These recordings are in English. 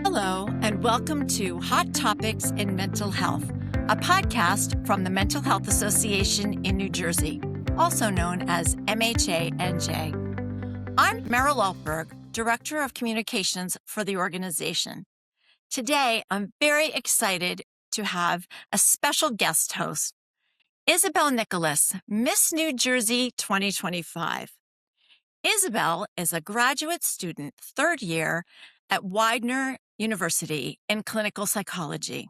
Hello, and welcome to Hot Topics in Mental Health, a podcast from the Mental Health Association in New Jersey, also known as MHANJ. I'm Meryl Altberg, Director of Communications for the organization. Today, I'm very excited to have a special guest host, Isabelle Nicholas, Miss New Jersey 2025. Isabelle is a graduate student, third year at Widener University in clinical psychology.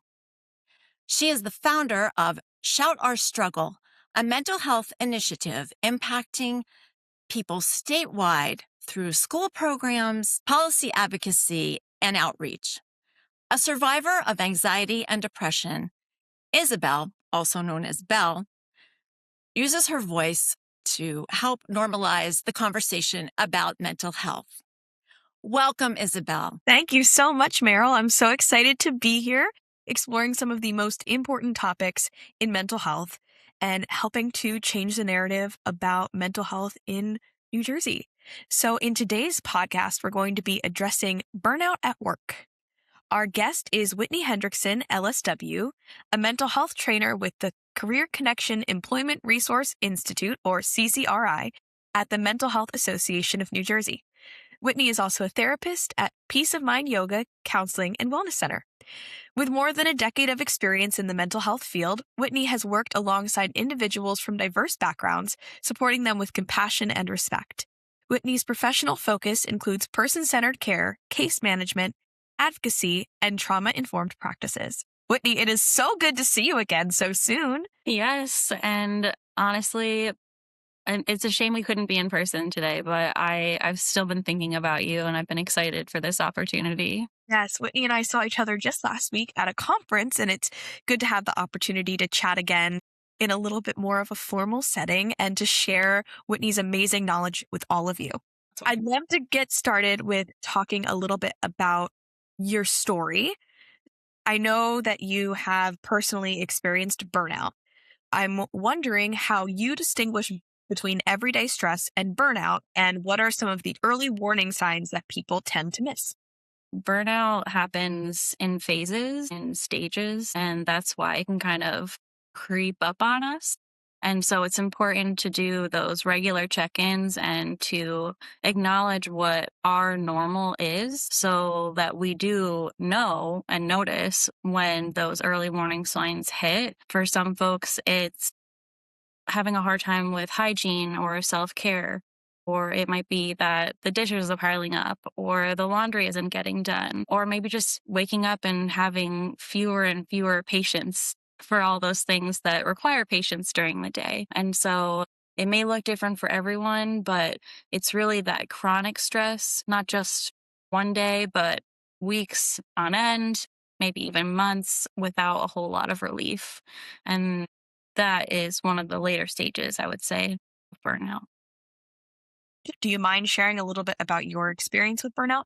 She is the founder of Shout Our Struggle, a mental health initiative impacting people statewide through school programs, policy advocacy, and outreach. A survivor of anxiety and depression, Isabelle, also known as Belle, uses her voice to help normalize the conversation about mental health. Welcome, Isabelle. Thank you so much, Meryl. I'm so excited to be here, exploring some of the most important topics in mental health and helping to change the narrative about mental health in New Jersey. So in today's podcast, we're going to be addressing burnout at work. Our guest is Whitney Hendrickson, LSW, a mental health trainer with the Career Connection Employment Resource Institute, or CCRI, at the Mental Health Association of New Jersey. Whitney is also a therapist at Peace of Mind Yoga, Counseling, and Wellness Center. With more than a decade of experience in the mental health field, Whitney has worked alongside individuals from diverse backgrounds, supporting them with compassion and respect. Whitney's professional focus includes person-centered care, case management, advocacy, and trauma-informed practices. Whitney, it is so good to see you again so soon. Yes, and honestly, and it's a shame we couldn't be in person today, but I've still been thinking about you and I've been excited for this opportunity. Yes, Whitney and I saw each other just last week at a conference, and it's good to have the opportunity to chat again in a little bit more of a formal setting and to share Whitney's amazing knowledge with all of you. I'd love to get started with talking a little bit about your story. I know that you have personally experienced burnout. I'm wondering how you distinguish between everyday stress and burnout, and what are some of the early warning signs that people tend to miss? Burnout happens in phases, in stages, and that's why it can kind of creep up on us. And so it's important to do those regular check-ins and to acknowledge what our normal is so that we do know and notice when those early warning signs hit. For some folks, it's having a hard time with hygiene or self-care, or it might be that the dishes are piling up or the laundry isn't getting done, or maybe just waking up and having fewer and fewer patience for all those things that require patience during the day. And so it may look different for everyone, but it's really that chronic stress, not just one day, but weeks on end, maybe even months without a whole lot of relief. And that is one of the later stages, I would say, of burnout. Do you mind sharing a little bit about your experience with burnout?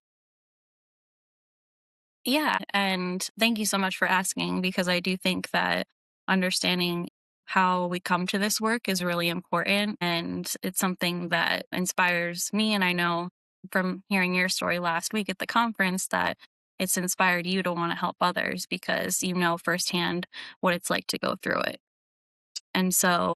Yeah, and thank you so much for asking, because I do think that understanding how we come to this work is really important, and it's something that inspires me. And I know from hearing your story last week at the conference that it's inspired you to want to help others because you know firsthand what it's like to go through it. And so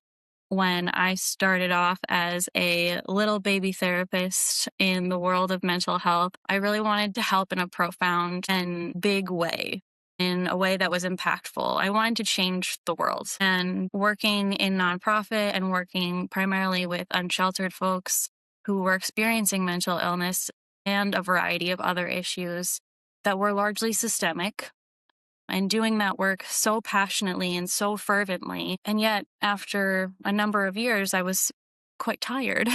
when I started off as a little baby therapist in the world of mental health, I really wanted to help in a profound and big way, in a way that was impactful. I wanted to change the world. And working in nonprofit and working primarily with unsheltered folks who were experiencing mental illness and a variety of other issues that were largely systemic, and doing that work so passionately and so fervently. And yet, after a number of years, I was quite tired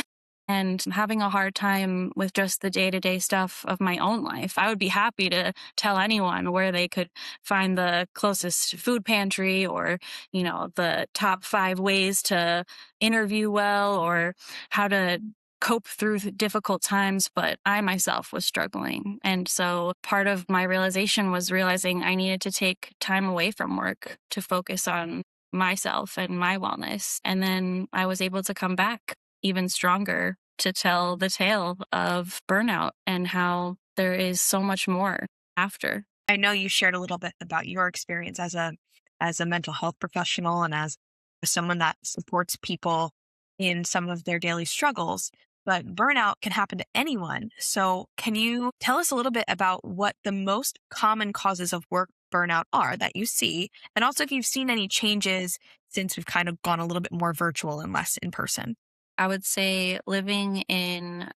and having a hard time with just the day-to-day stuff of my own life. I would be happy to tell anyone where they could find the closest food pantry, or, the top 5 ways to interview well, or how to cope through difficult times, but I myself was struggling. And so part of my realization was realizing I needed to take time away from work to focus on myself and my wellness. And then I was able to come back even stronger to tell the tale of burnout and how there is so much more after. I know you shared a little bit about your experience as a mental health professional and as someone that supports people in some of their daily struggles, but burnout can happen to anyone. So, can you tell us a little bit about what the most common causes of work burnout are that you see? And also if you've seen any changes since we've kind of gone a little bit more virtual and less in person. I would say living in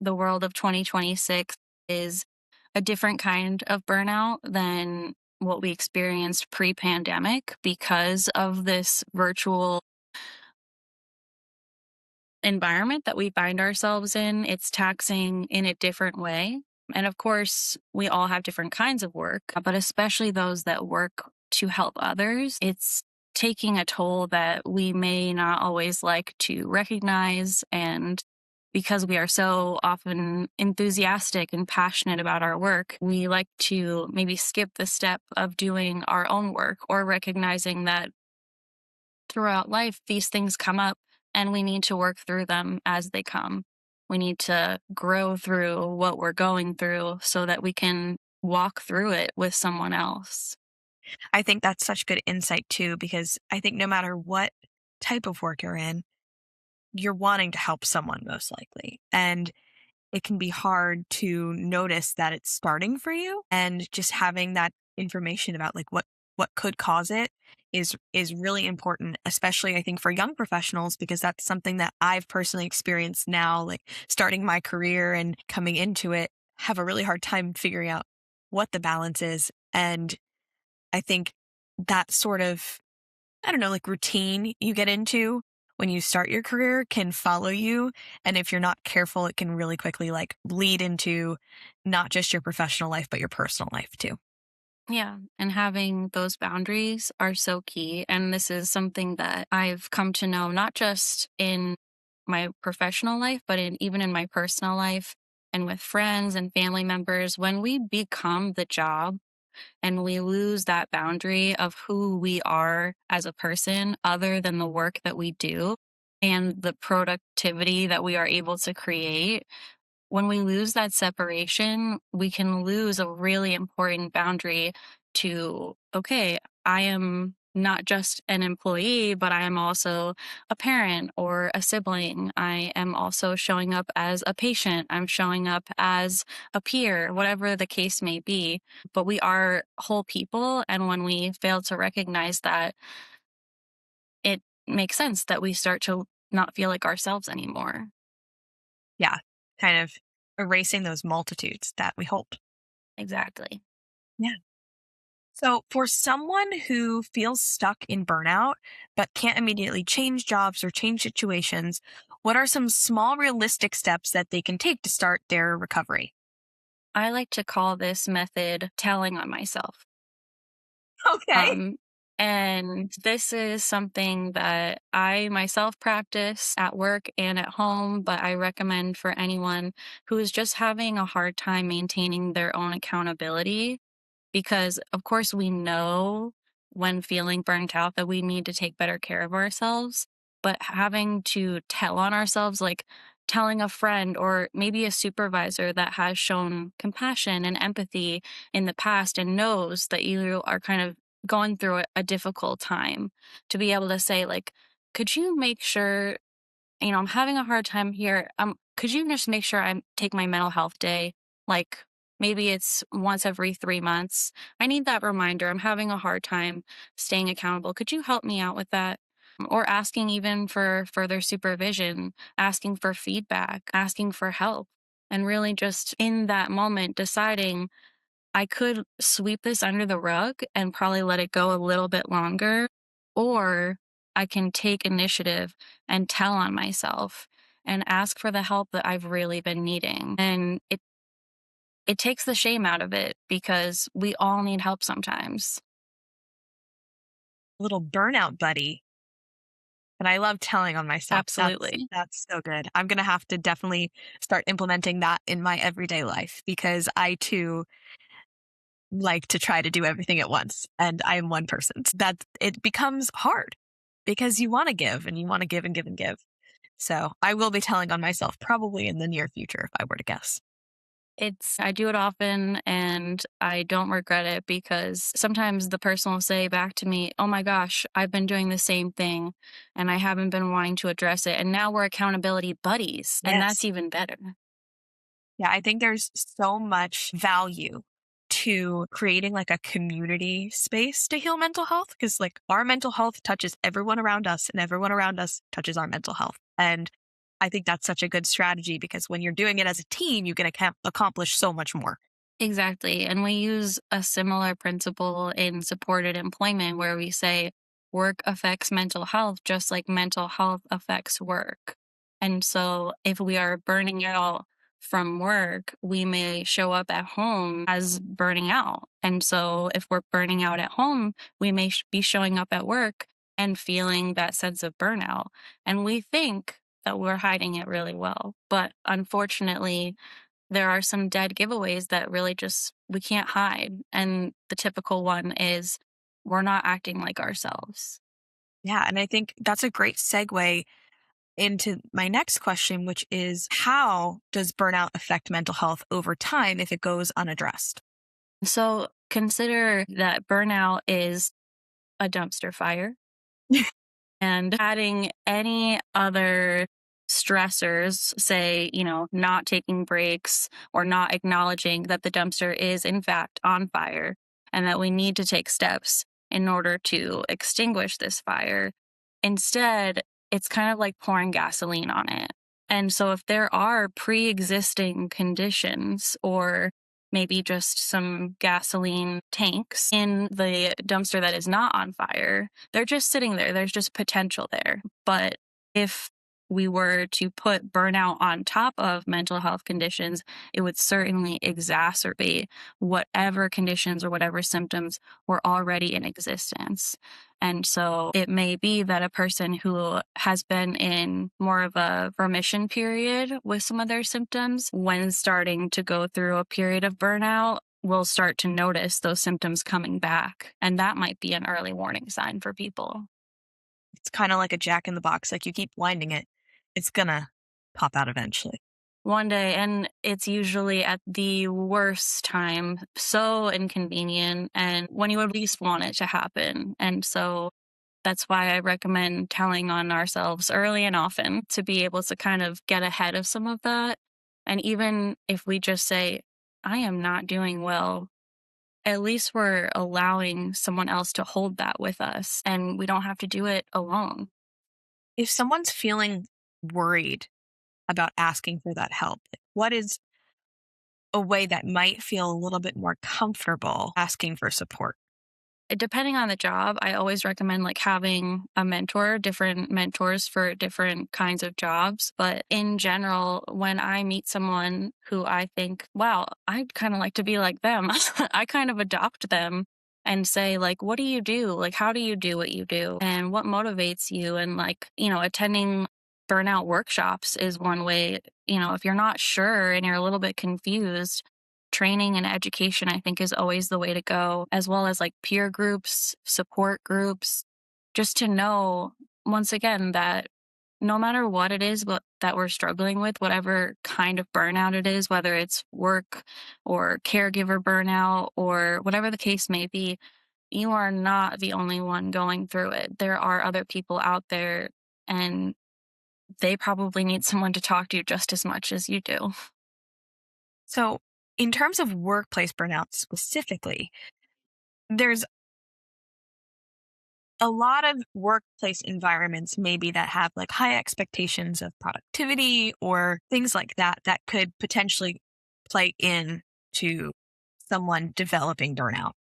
the world of 2026 is a different kind of burnout than what we experienced pre-pandemic because of this virtual environment that we find ourselves in. It's taxing in a different way. And of course, we all have different kinds of work, but especially those that work to help others, it's taking a toll that we may not always like to recognize. And because we are so often enthusiastic and passionate about our work, we like to maybe skip the step of doing our own work or recognizing that throughout life, these things come up and we need to work through them as they come. We need to grow through what we're going through so that we can walk through it with someone else. I think that's such good insight too, because I think no matter what type of work you're in, you're wanting to help someone most likely. And it can be hard to notice that it's starting for you, and just having that information about like what could cause it is really important, especially I think for young professionals, because that's something that I've personally experienced now, like starting my career and coming into it, have a really hard time figuring out what the balance is. And I think that sort of, I don't know, like routine you get into when you start your career can follow you. And if you're not careful, it can really quickly like bleed into not just your professional life, but your personal life too. Yeah. And having those boundaries are so key. And this is something that I've come to know, not just in my professional life, but even in my personal life and with friends and family members. When we become the job, and we lose that boundary of who we are as a person other than the work that we do and the productivity that we are able to create. When we lose that separation, we can lose a really important boundary to, okay, I am not just an employee, but I am also a parent or a sibling. I am also showing up as a patient. I'm showing up as a peer, whatever the case may be. But we are whole people. And when we fail to recognize that, it makes sense that we start to not feel like ourselves anymore. Yeah. Kind of erasing those multitudes that we hold. Exactly. Yeah. So, for someone who feels stuck in burnout but can't immediately change jobs or change situations, what are some small, realistic steps that they can take to start their recovery? I like to call this method telling on myself. Okay. Um, and this is something that I myself practice at work and at home, but I recommend for anyone who is just having a hard time maintaining their own accountability. Because, of course, we know when feeling burnt out that we need to take better care of ourselves, but having to tell on ourselves, like telling a friend or maybe a supervisor that has shown compassion and empathy in the past and knows that you are kind of going through a difficult time, to be able to say, like, could you make sure, I'm having a hard time here. Could you just make sure I take my mental health day? Like maybe it's once every 3 months. I need that reminder. I'm having a hard time staying accountable. Could you help me out with that? Or asking even for further supervision, asking for feedback, asking for help. And really just in that moment deciding I could sweep this under the rug and probably let it go a little bit longer, or I can take initiative and tell on myself and ask for the help that I've really been needing. And it takes the shame out of it because we all need help sometimes. Little burnout buddy. And I love telling on myself. Absolutely. That's so good. I'm going to have to definitely start implementing that in my everyday life, because I too like to try to do everything at once. And I am one person. So that it becomes hard because you want to give and you want to give and give and give. So I will be telling on myself probably in the near future if I were to guess. I do it often and I don't regret it because sometimes the person will say back to me, "Oh my gosh, I've been doing the same thing and I haven't been wanting to address it." And now we're accountability buddies, and that's Yes. even better. Yeah, I think there's so much value to creating like a community space to heal mental health because like our mental health touches everyone around us and everyone around us touches our mental health. And I think that's such a good strategy because when you're doing it as a team, you can accomplish so much more. Exactly. And we use a similar principle in supported employment where we say work affects mental health just like mental health affects work. And so if we are burning out from work, we may show up at home as burning out. And so if we're burning out at home, we may be showing up at work and feeling that sense of burnout. And we think that we're hiding it really well. But unfortunately, there are some dead giveaways that really just we can't hide. And the typical one is we're not acting like ourselves. Yeah. And I think that's a great segue into my next question, which is how does burnout affect mental health over time if it goes unaddressed? So consider that burnout is a dumpster fire and adding any other stressors, say, not taking breaks or not acknowledging that the dumpster is in fact on fire and that we need to take steps in order to extinguish this fire. Instead, it's kind of like pouring gasoline on it. And so if there are pre-existing conditions or maybe just some gasoline tanks in the dumpster that is not on fire, they're just sitting there. There's just potential there. But if we were to put burnout on top of mental health conditions, it would certainly exacerbate whatever conditions or whatever symptoms were already in existence. And so it may be that a person who has been in more of a remission period with some of their symptoms, when starting to go through a period of burnout, will start to notice those symptoms coming back. And that might be an early warning sign for people. It's kind of like a jack in the box. Like you keep winding it, it's going to pop out eventually. One day, and it's usually at the worst time, so inconvenient, and when you would least want it to happen. And so that's why I recommend telling on ourselves early and often to be able to kind of get ahead of some of that. And even if we just say, I am not doing well, at least we're allowing someone else to hold that with us, and we don't have to do it alone. If someone's feeling worried about asking for that help, what is a way that might feel a little bit more comfortable asking for support? Depending on the job, I always recommend like having a mentor, different mentors for different kinds of jobs. But in general, when I meet someone who I think, wow, I'd kind of like to be like them, I kind of adopt them and say, like, what do you do? Like, how do you do what you do? And what motivates you? And like, attending burnout workshops is one way. If you're not sure and you're a little bit confused, training and education, I think, is always the way to go, as well as like peer groups, support groups, just to know, once again, that no matter what it is that we're struggling with, whatever kind of burnout it is, whether it's work or caregiver burnout or whatever the case may be, you are not the only one going through it. There are other people out there, and they probably need someone to talk to just as much as you do. So, in terms of workplace burnout specifically, there's a lot of workplace environments maybe that have like high expectations of productivity or things like that that could potentially play in to someone developing burnout.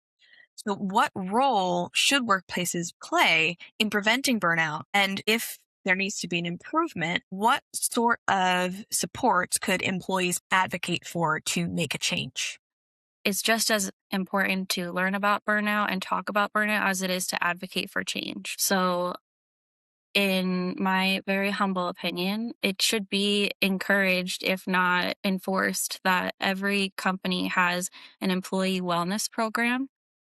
So what role should workplaces play in preventing burnout? And if there needs to be an improvement, what sort of supports could employees advocate for to make a change? It's just as important to learn about burnout and talk about burnout as it is to advocate for change. So, in my very humble opinion, it should be encouraged, if not enforced, that every company has an employee wellness program.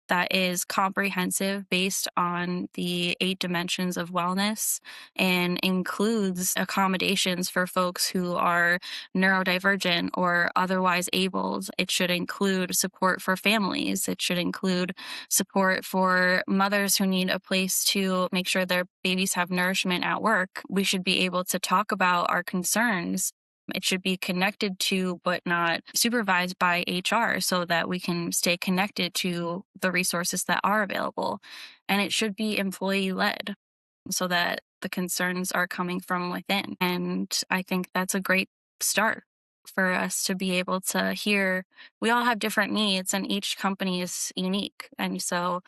that is comprehensive based on the 8 dimensions of wellness and includes accommodations for folks who are neurodivergent or otherwise abled. It should include support for families. It should include support for mothers who need a place to make sure their babies have nourishment at work. We should be able to talk about our concerns. It should be connected to, but not supervised by HR so that we can stay connected to the resources that are available. And it should be employee led so that the concerns are coming from within. And I think that's a great start for us to be able to hear. We all have different needs and each company is unique. And so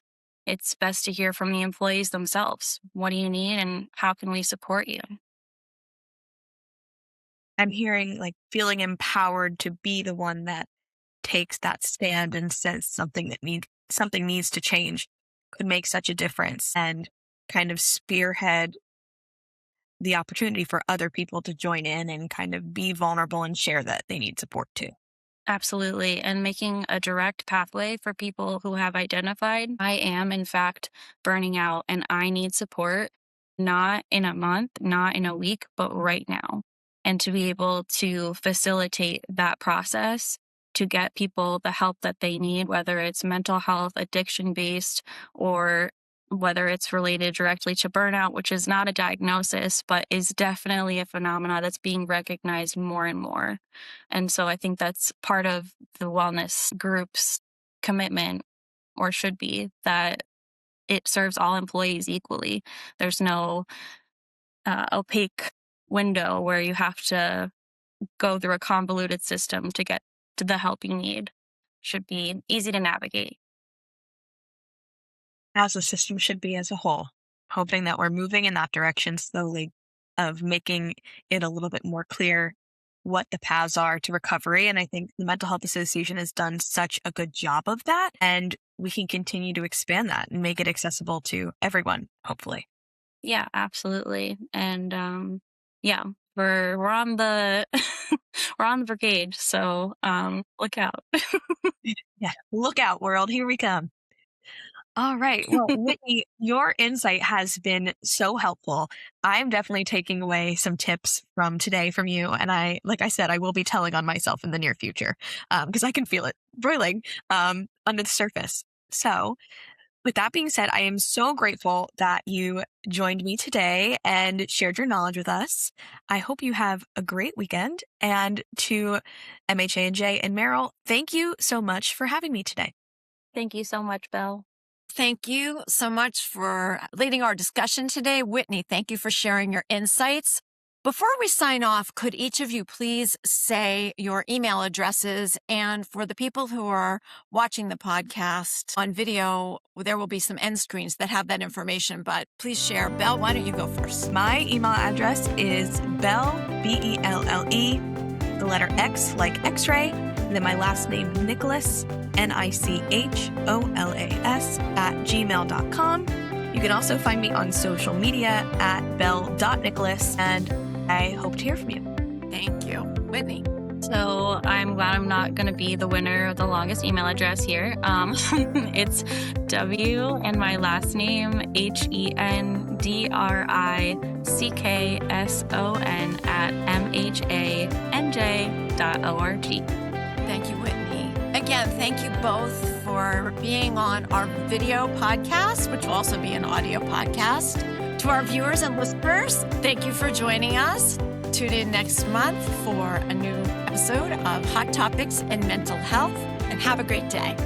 it's best to hear from the employees themselves. What do you need and how can we support you? I'm hearing like feeling empowered to be the one that takes that stand and says something needs to change could make such a difference and kind of spearhead the opportunity for other people to join in and kind of be vulnerable and share that they need support too. Absolutely. And making a direct pathway for people who have identified, I am in fact burning out and I need support, not in a month, not in a week, but right now. And to be able to facilitate that process to get people the help that they need, whether it's mental health, addiction-based, or whether it's related directly to burnout, which is not a diagnosis, but is definitely a phenomenon that's being recognized more and more. And so I think that's part of the wellness group's commitment, or should be, that it serves all employees equally. There's no opaque window where you have to go through a convoluted system to get to the help you need. Should be easy to navigate. As the system should be as a whole, hoping that we're moving in that direction slowly of making it a little bit more clear what the paths are to recovery. And I think the Mental Health Association has done such a good job of that. And we can continue to expand that and make it accessible to everyone, hopefully. Yeah, absolutely. And yeah, we're on the we're on the brigade. So look out. Yeah, look out, world. Here we come. All right. Well, Whitney, your insight has been so helpful. I'm definitely taking away some tips from today from you. And like I said, I will be telling on myself in the near future because I can feel it boiling under the surface. So with that being said, I am so grateful that you joined me today and shared your knowledge with us. I hope you have a great weekend. And to MHANJ and Meryl, thank you so much for having me today. Thank you so much, Belle. Thank you so much for leading our discussion today. Whitney, thank you for sharing your insights. Before we sign off, could each of you please say your email addresses? And for the people who are watching the podcast on video, there will be some end screens that have that information, but please share. Belle, why don't you go first? My email address is Belle, Belle, the letter X like X-ray, and then my last name, Nicholas, Nicholas @gmail.com. You can also find me on social media @belle.nicholas, and I hope to hear from you. Thank you. Whitney. So I'm glad I'm not going to be the winner of the longest email address here. It's W and my last name, HENDRICKSON @MHANJ.org. Thank you, Whitney. Again, thank you both for being on our video podcast, which will also be an audio podcast. To our viewers and listeners, thank you for joining us. Tune in next month for a new episode of Hot Topics in Mental Health, and have a great day.